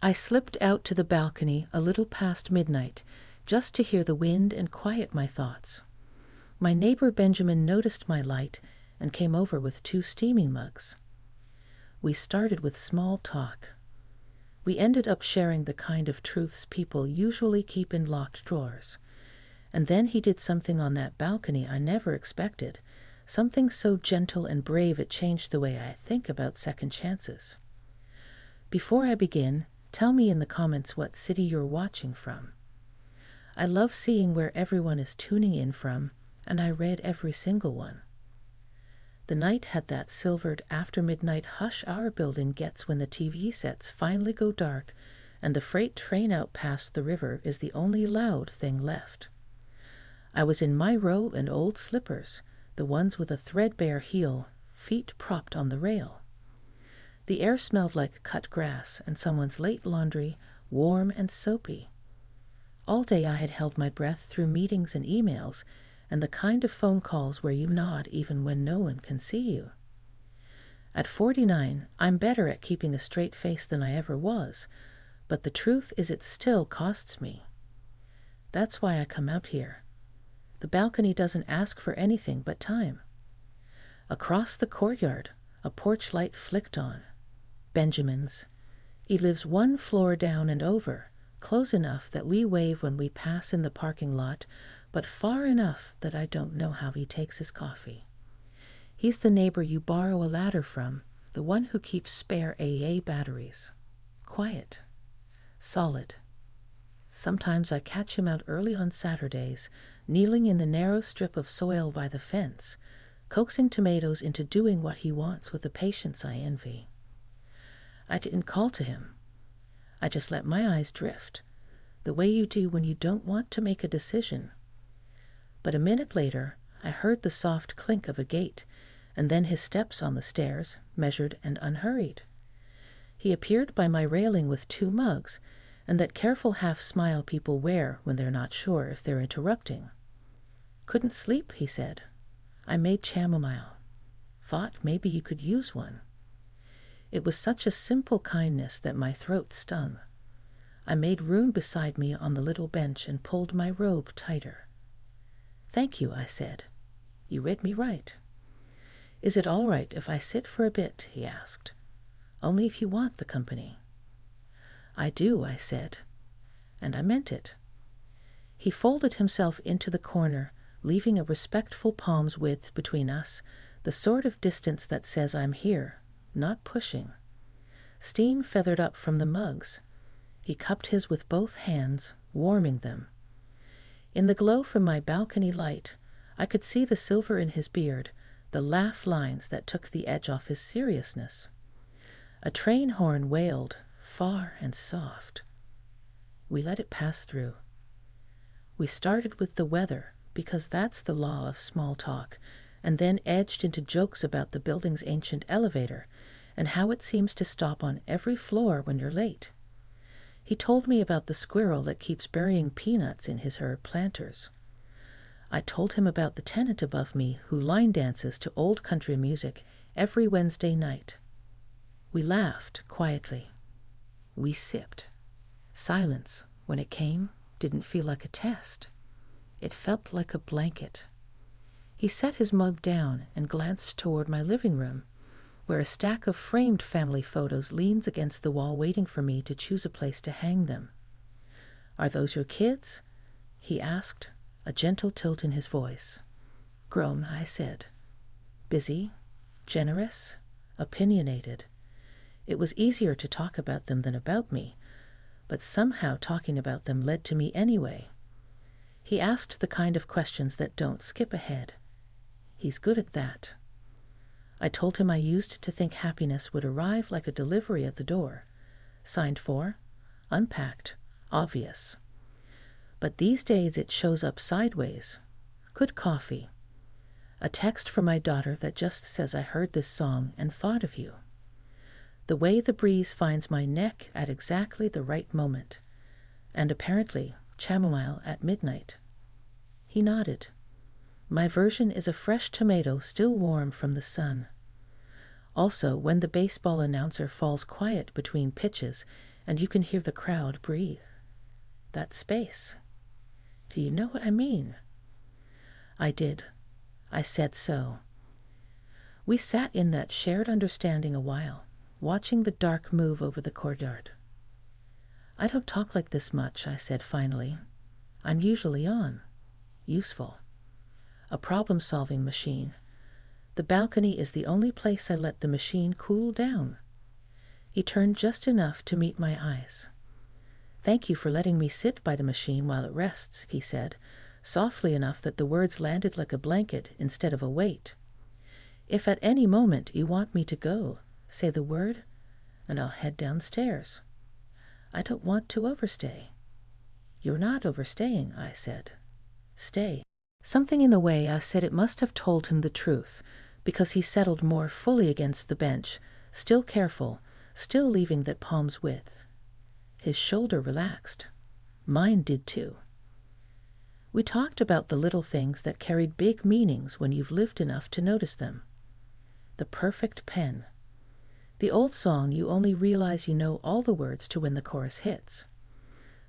I slipped out to the balcony a little past midnight, just to hear the wind and quiet my thoughts. My neighbor Benjamin noticed my light and came over with 2 steaming mugs. We started with small talk. We ended up sharing the kind of truths people usually keep in locked drawers. And then he did something on that balcony I never expected, something so gentle and brave it changed the way I think about second chances. Before I begin, tell me in the comments what city you're watching from. I love seeing where everyone is tuning in from, and I read every single one. The night had that silvered after-midnight hush our building gets when the TV sets finally go dark and the freight train out past the river is the only loud thing left. I was in my robe and old slippers, the ones with a threadbare heel, feet propped on the rail. The air smelled like cut grass and someone's late laundry, warm and soapy. All day I had held my breath through meetings and emails, and the kind of phone calls where you nod even when no one can see you. At 49, I'm better at keeping a straight face than I ever was, but the truth is it still costs me. That's why I come out here. The balcony doesn't ask for anything but time. Across the courtyard, a porch light flicked on. Benjamin's. He lives 1 floor down and over, close enough that we wave when we pass in the parking lot, but far enough that I don't know how he takes his coffee. He's the neighbor you borrow a ladder from, the one who keeps spare AA batteries. Quiet. Solid. Sometimes I catch him out early on Saturdays, kneeling in the narrow strip of soil by the fence, coaxing tomatoes into doing what he wants with a patience I envy. I didn't call to him. I just let my eyes drift, the way you do when you don't want to make a decision. But a minute later, I heard the soft clink of a gate, and then his steps on the stairs, measured and unhurried. He appeared by my railing with 2 mugs, and that careful half-smile people wear when they're not sure if they're interrupting. Couldn't sleep, he said. I made chamomile. Thought maybe you could use one. It was such a simple kindness that my throat stung. I made room beside me on the little bench and pulled my robe tighter. Thank you, I said. You read me right. Is it all right if I sit for a bit, he asked. Only if you want the company. I do, I said, and I meant it. He folded himself into the corner, leaving a respectful palm's width between us, the sort of distance that says I'm here, not pushing. Steam feathered up from the mugs. He cupped his with both hands, warming them. In the glow from my balcony light, I could see the silver in his beard, the laugh lines that took the edge off his seriousness. A train horn wailed, far and soft. We let it pass through. We started with the weather, because that's the law of small talk, and then edged into jokes about the building's ancient elevator and how it seems to stop on every floor when you're late. He told me about the squirrel that keeps burying peanuts in his herb planters. I told him about the tenant above me who line dances to old country music every Wednesday night. We laughed quietly. We sipped. Silence, when it came, didn't feel like a test. It felt like a blanket. He set his mug down and glanced toward my living room, where a stack of framed family photos leans against the wall waiting for me to choose a place to hang them. Are those your kids? He asked, a gentle tilt in his voice. Grown, I said. Busy, generous, opinionated. It was easier to talk about them than about me, but somehow talking about them led to me anyway. He asked the kind of questions that don't skip ahead. He's good at that. I told him I used to think happiness would arrive like a delivery at the door. Signed for, unpacked, obvious. But these days it shows up sideways. Good coffee. A text from my daughter that just says I heard this song and thought of you. The way the breeze finds my neck at exactly the right moment. And apparently chamomile at midnight. He nodded. My version is a fresh tomato still warm from the sun. Also, when the baseball announcer falls quiet between pitches and you can hear the crowd breathe. That space. Do you know what I mean?" I did. I said so. We sat in that shared understanding a while, watching the dark move over the courtyard. "I don't talk like this much," I said finally. "I'm usually on. Useful. A problem-solving machine. The balcony is the only place I let the machine cool down." He turned just enough to meet my eyes. "Thank you for letting me sit by the machine while it rests," he said, softly enough that the words landed like a blanket instead of a weight. "If at any moment you want me to go, say the word, and I'll head downstairs. I don't want to overstay." "You're not overstaying," I said. "Stay." Something in the way I said it must have told him the truth, because he settled more fully against the bench, still careful, still leaving that palm's width. His shoulder relaxed. Mine did too. We talked about the little things that carried big meanings when you've lived enough to notice them. The perfect pen. The old song you only realize you know all the words to when the chorus hits.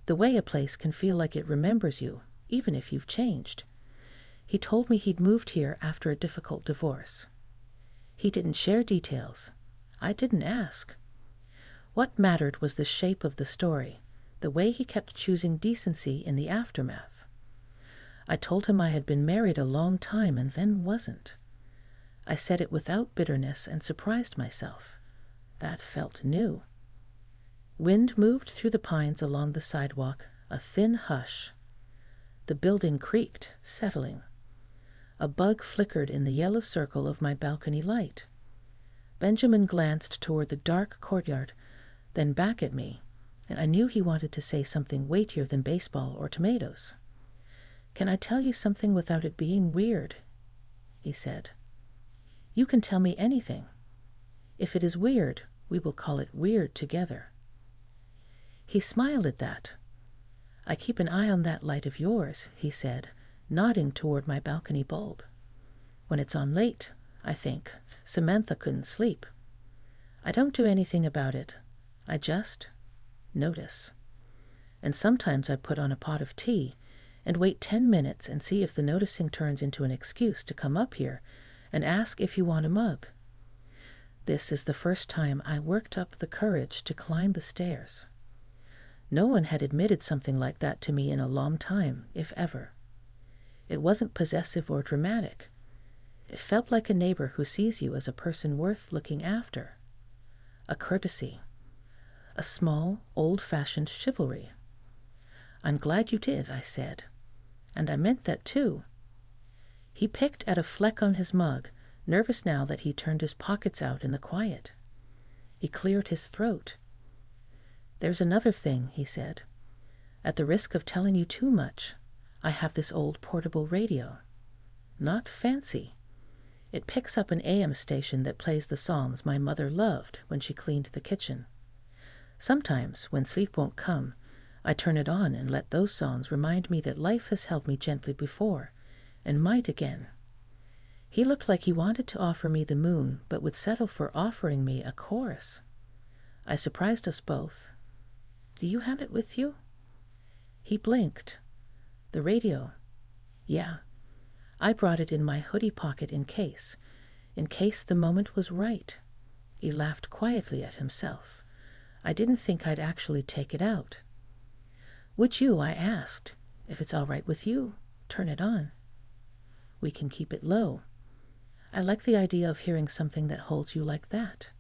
The way a place can feel like it remembers you, even if you've changed. He told me he'd moved here after a difficult divorce. He didn't share details. I didn't ask. What mattered was the shape of the story, the way he kept choosing decency in the aftermath. I told him I had been married a long time and then wasn't. I said it without bitterness and surprised myself. That felt new. Wind moved through the pines along the sidewalk, a thin hush. The building creaked, settling. A bug flickered in the yellow circle of my balcony light. Benjamin glanced toward the dark courtyard, then back at me, and I knew he wanted to say something weightier than baseball or tomatoes. "Can I tell you something without it being weird?" he said. "You can tell me anything. If it is weird, we will call it weird together." He smiled at that. "I keep an eye on that light of yours," he said, nodding toward my balcony bulb. "When it's on late, I think, Samantha couldn't sleep. I don't do anything about it. I just notice. And sometimes I put on a pot of tea and wait 10 minutes and see if the noticing turns into an excuse to come up here and ask if you want a mug. This is the first time I worked up the courage to climb the stairs. No one had admitted something like that to me in a long time, if ever. It wasn't possessive or dramatic. It felt like a neighbor who sees you as a person worth looking after. A courtesy. A small, old-fashioned chivalry. "I'm glad you did," I said. And I meant that too. He picked at a fleck on his mug, nervous now that he turned his pockets out in the quiet. He cleared his throat. "There's another thing," he said. "At the risk of telling you too much, I have this old portable radio. Not fancy. It picks up an AM station that plays the songs my mother loved when she cleaned the kitchen. Sometimes, when sleep won't come, I turn it on and let those songs remind me that life has held me gently before, and might again." He looked like he wanted to offer me the moon, but would settle for offering me a chorus. I surprised us both. "Do you have it with you?" He blinked. "The radio?" "Yeah. I brought it in my hoodie pocket in case the moment was right." He laughed quietly at himself. I didn't think I'd actually take it out. "Would you," I asked, "if it's all right with you, turn it on? We can keep it low. I like the idea of hearing something that holds you like that."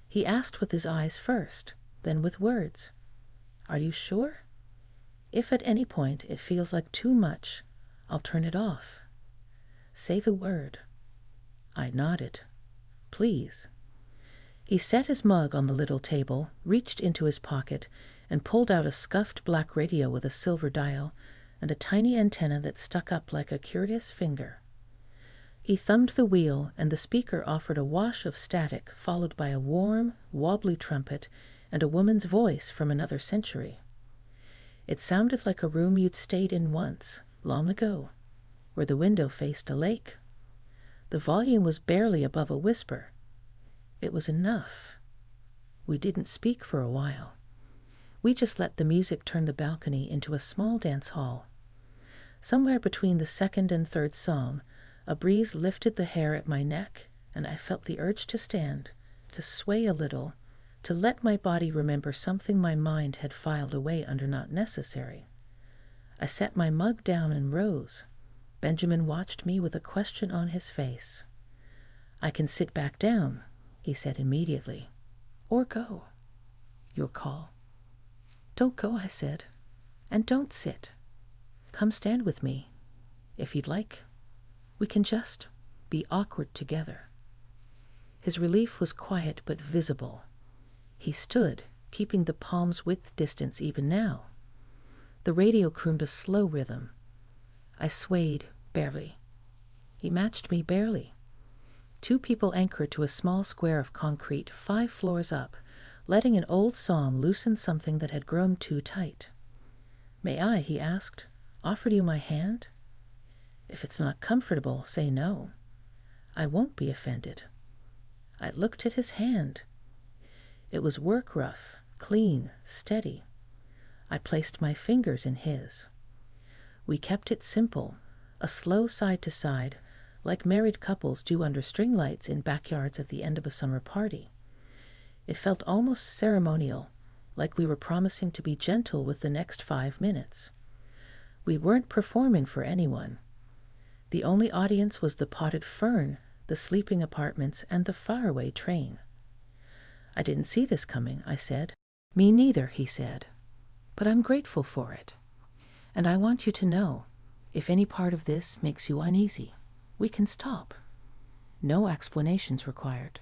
He asked with his eyes first, then with words. "Are you sure? If at any point it feels like too much, I'll turn it off. Say the word." I nodded. "Please." He set his mug on the little table, reached into his pocket, and pulled out a scuffed black radio with a silver dial and a tiny antenna that stuck up like a curious finger. He thumbed the wheel, and the speaker offered a wash of static, followed by a warm, wobbly trumpet and a woman's voice from another century. It sounded like a room you'd stayed in once, long ago, where the window faced a lake. The volume was barely above a whisper. It was enough. We didn't speak for a while. We just let the music turn the balcony into a small dance hall. Somewhere between the second and third song, a breeze lifted the hair at my neck, and I felt the urge to stand, to sway a little, to let my body remember something my mind had filed away under not necessary. I set my mug down and rose. Benjamin watched me with a question on his face. "I can sit back down," he said immediately, "or go. Your call." "Don't go," I said, "and don't sit. Come stand with me, if you'd like. We can just be awkward together." His relief was quiet but visible. He stood, keeping the palm's width distance even now. The radio crooned a slow rhythm. I swayed, barely. He matched me barely. Two people anchored to a small square of concrete 5 floors up, letting an old song loosen something that had grown too tight. "May I," he asked, "offer you my hand? If it's not comfortable, say no. I won't be offended." I looked at his hand. It was work rough, clean, steady. I placed my fingers in his. We kept it simple, a slow side to side, like married couples do under string lights in backyards at the end of a summer party. It felt almost ceremonial, like we were promising to be gentle with the next 5 minutes. We weren't performing for anyone. The only audience was the potted fern, the sleeping apartments, and the faraway train. "I didn't see this coming," I said. "Me neither," he said. "But I'm grateful for it. And I want you to know, if any part of this makes you uneasy, we can stop. No explanations required."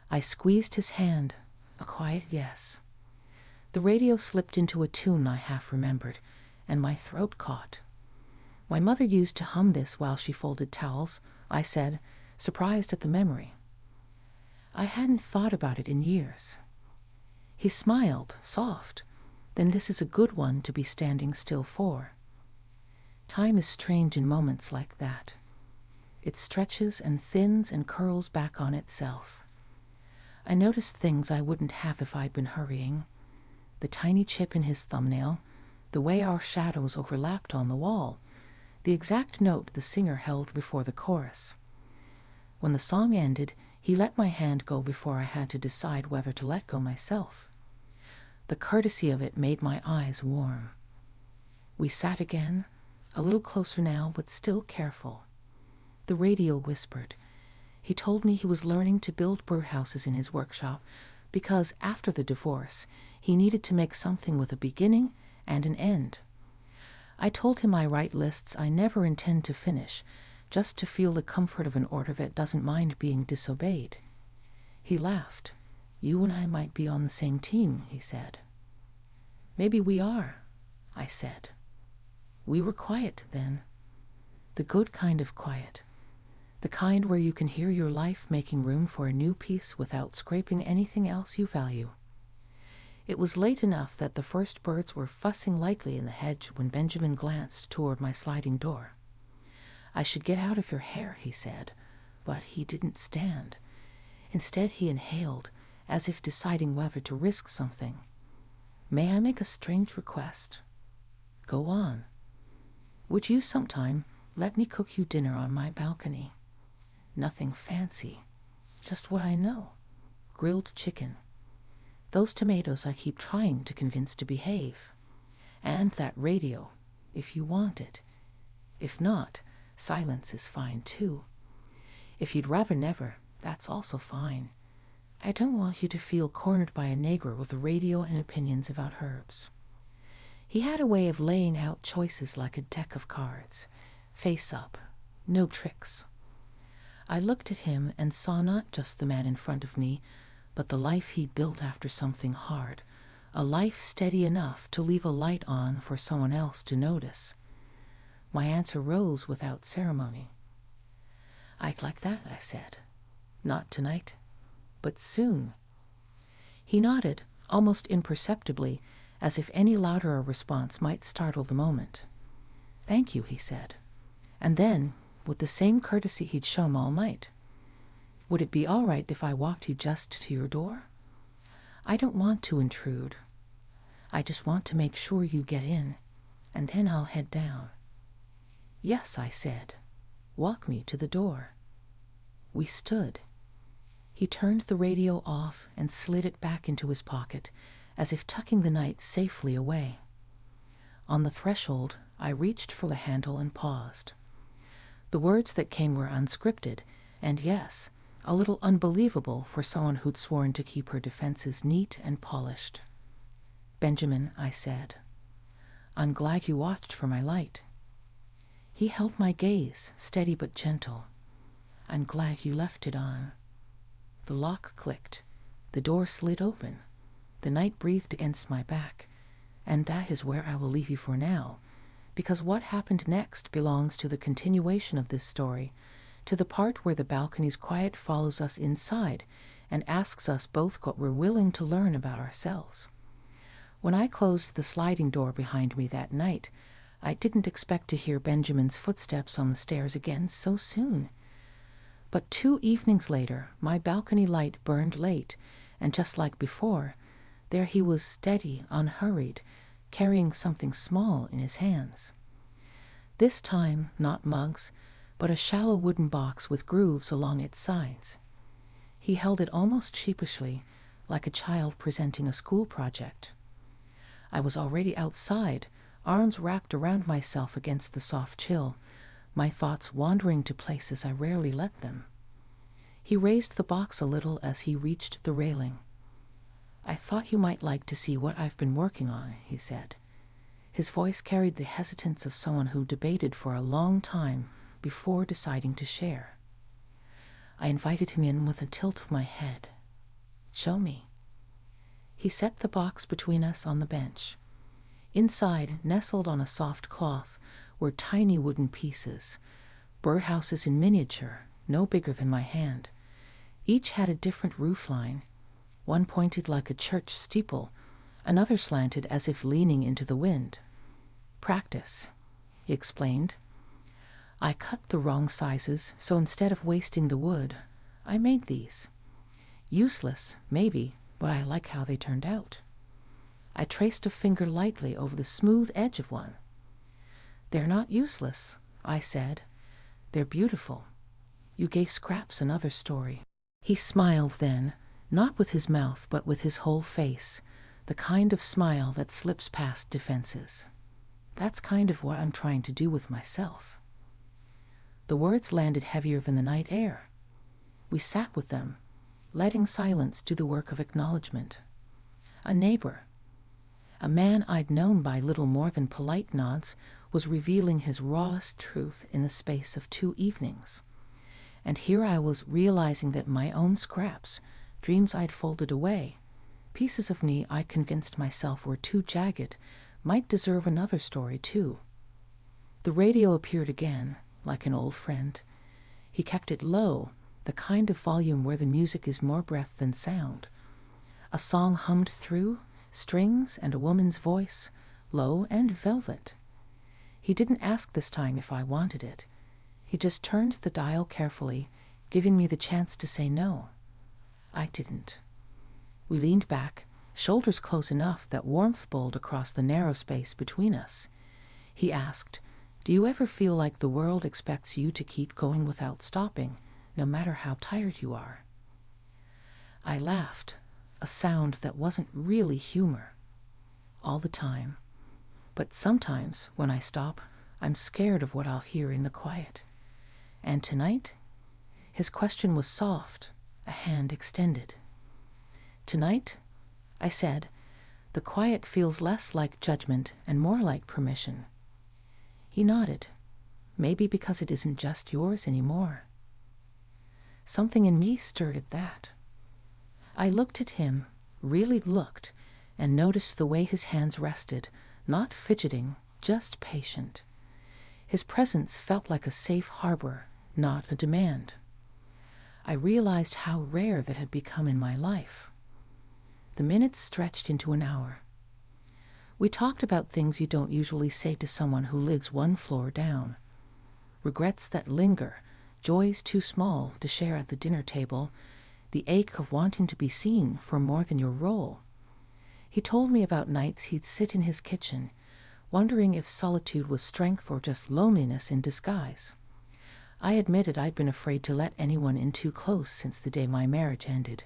I squeezed his hand, a quiet yes. The radio slipped into a tune I half remembered, and my throat caught. "My mother used to hum this while she folded towels," I said, surprised at the memory. I hadn't thought about it in years. He smiled, soft. "Then this is a good one to be standing still for." Time is strange in moments like that. It stretches and thins and curls back on itself. I noticed things I wouldn't have if I'd been hurrying. The tiny chip in his thumbnail, the way our shadows overlapped on the wall, the exact note the singer held before the chorus. When the song ended, he let my hand go before I had to decide whether to let go myself. The courtesy of it made my eyes warm. We sat again, a little closer now, but still careful. The radio whispered. He told me he was learning to build birdhouses in his workshop because after the divorce, he needed to make something with a beginning and an end. I told him I write lists I never intend to finish, just to feel the comfort of an order that doesn't mind being disobeyed. He laughed. "You and I might be on the same team," he said. "Maybe we are," I said. We were quiet then. The good kind of quiet. The kind where you can hear your life making room for a new piece without scraping anything else you value. It was late enough that the first birds were fussing lightly in the hedge when Benjamin glanced toward my sliding door. "I should get out of your hair," he said, but he didn't stand. Instead, he inhaled, as if deciding whether to risk something. "May I make a strange request?" "Go on." "Would you sometime let me cook you dinner on my balcony? Nothing fancy, just what I know. Grilled chicken. Those tomatoes I keep trying to convince to behave. And that radio, if you want it. If not, silence is fine too. If you'd rather never, that's also fine. I don't want you to feel cornered by a neighbor with a radio and opinions about herbs." He had a way of laying out choices like a deck of cards. Face up. No tricks. I looked at him and saw not just the man in front of me, but the life he built after something hard, a life steady enough to leave a light on for someone else to notice. My answer rose without ceremony. "I'd like that," I said. "Not tonight, but soon." He nodded, almost imperceptibly, as if any louder a response might startle the moment. "Thank you," he said. And then, with the same courtesy he'd shown all night, "Would it be all right if I walked you just to your door? I don't want to intrude. I just want to make sure you get in, and then I'll head down." "Yes," I said. "Walk me to the door." We stood. He turned the radio off and slid it back into his pocket, as if tucking the night safely away. On the threshold, I reached for the handle and paused. The words that came were unscripted, and yes, a little unbelievable for someone who'd sworn to keep her defenses neat and polished. "Benjamin," I said, "I'm glad you watched for my light." He held my gaze, steady but gentle. "I'm glad you left it on." The lock clicked. The door slid open. The night breathed against my back. And that is where I will leave you for now, because what happened next belongs to the continuation of this story, to the part where the balcony's quiet follows us inside and asks us both what we're willing to learn about ourselves. When I closed the sliding door behind me that night, I didn't expect to hear Benjamin's footsteps on the stairs again so soon. But 2 evenings later, my balcony light burned late, and just like before, there he was, steady, unhurried, carrying something small in his hands. This time, not mugs, but a shallow wooden box with grooves along its sides. He held it almost sheepishly, like a child presenting a school project. I was already outside, arms wrapped around myself against the soft chill, my thoughts wandering to places I rarely let them. He raised the box a little as he reached the railing. "I thought you might like to see what I've been working on," he said. His voice carried the hesitance of someone who debated for a long time before deciding to share. I invited him in with a tilt of my head. "Show me." He set the box between us on the bench. Inside, nestled on a soft cloth, were tiny wooden pieces, birdhouses in miniature, no bigger than my hand. Each had a different roof line. One pointed like a church steeple, another slanted as if leaning into the wind. "Practice," he explained. "I cut the wrong sizes, so instead of wasting the wood, I made these. Useless, maybe, but I like how they turned out." I traced a finger lightly over the smooth edge of one. "They're not useless," I said. "They're beautiful. You gave scraps another story." He smiled then, not with his mouth but with his whole face, the kind of smile that slips past defenses. "That's kind of what I'm trying to do with myself." The words landed heavier than the night air. We sat with them, letting silence do the work of acknowledgement. A neighbor, a man I'd known by little more than polite nods, was revealing his rawest truth in the space of 2 evenings. And here I was realizing that my own scraps, dreams I'd folded away, pieces of me I convinced myself were too jagged, might deserve another story too. The radio appeared again, like an old friend. He kept it low, the kind of volume where the music is more breath than sound. A song hummed through, strings and a woman's voice, low and velvet. He didn't ask this time if I wanted it. He just turned the dial carefully, giving me the chance to say no. I didn't. We leaned back, shoulders close enough that warmth bowled across the narrow space between us. He asked, "Do you ever feel like the world expects you to keep going without stopping, no matter how tired you are?" I laughed, a sound that wasn't really humor. "All the time. But sometimes, when I stop, I'm scared of what I'll hear in the quiet." "And tonight?" His question was soft, a hand extended. "Tonight," I said, "the quiet feels less like judgment and more like permission." He nodded, maybe because it isn't just yours anymore. Something in me stirred at that. I looked at him, really looked, and noticed the way his hands rested, not fidgeting, just patient. His presence felt like a safe harbor, not a demand. I realized how rare that had become in my life. The minutes stretched into an hour. We talked about things you don't usually say to someone who lives one floor down. Regrets that linger, joys too small to share at the dinner table, the ache of wanting to be seen for more than your role. He told me about nights he'd sit in his kitchen, wondering if solitude was strength or just loneliness in disguise. I admitted I'd been afraid to let anyone in too close since the day my marriage ended,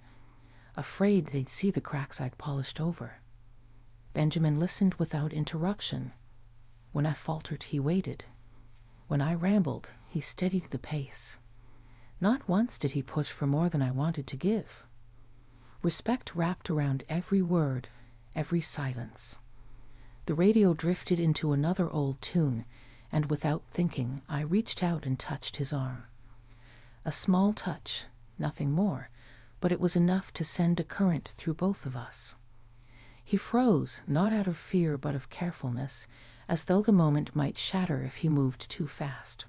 afraid they'd see the cracks I'd polished over. Benjamin listened without interruption. When I faltered, he waited. When I rambled, he steadied the pace. Not once did he push for more than I wanted to give. Respect wrapped around every word, every silence. The radio drifted into another old tune, and without thinking, I reached out and touched his arm. A small touch, nothing more, but it was enough to send a current through both of us. He froze, not out of fear but of carefulness, as though the moment might shatter if he moved too fast.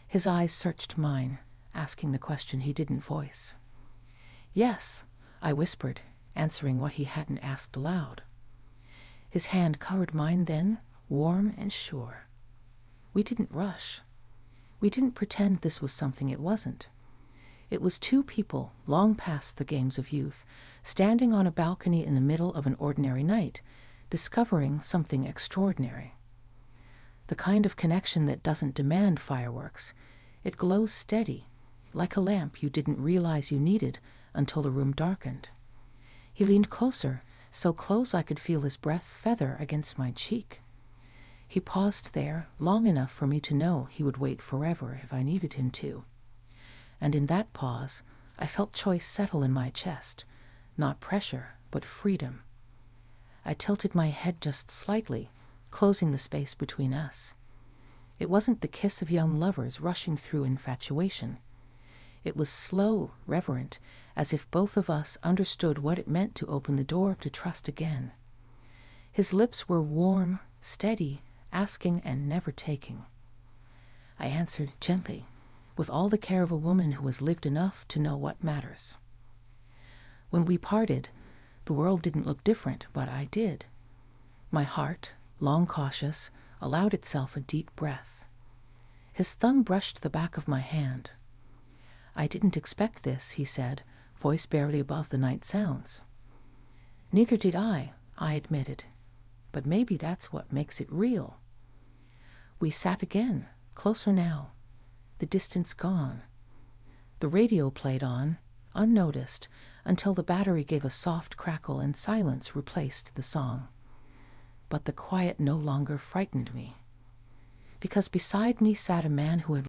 His eyes searched mine, asking the question he didn't voice. "Yes," I whispered, answering what he hadn't asked aloud. His hand covered mine then, warm and sure. We didn't rush. We didn't pretend this was something it wasn't. It was two people, long past the games of youth, standing on a balcony in the middle of an ordinary night, discovering something extraordinary. The kind of connection that doesn't demand fireworks. It glows steady, like a lamp you didn't realize you needed until the room darkened. He leaned closer, so close I could feel his breath feather against my cheek. He paused there long enough for me to know he would wait forever if I needed him to. And in that pause, I felt choice settle in my chest, not pressure, but freedom. I tilted my head just slightly, closing the space between us. It wasn't the kiss of young lovers rushing through infatuation. It was slow, reverent, as if both of us understood what it meant to open the door to trust again. His lips were warm, steady, asking and never taking. I answered gently, with all the care of a woman who has lived enough to know what matters. When we parted, the world didn't look different, but I did. My heart, long cautious, allowed itself a deep breath. His thumb brushed the back of my hand. "I didn't expect this," he said, voice barely above the night sounds. "Neither did I admitted. But maybe that's what makes it real." We sat again, closer now, the distance gone. The radio played on, unnoticed, until the battery gave a soft crackle and silence replaced the song. But the quiet no longer frightened me, because beside me sat a man who had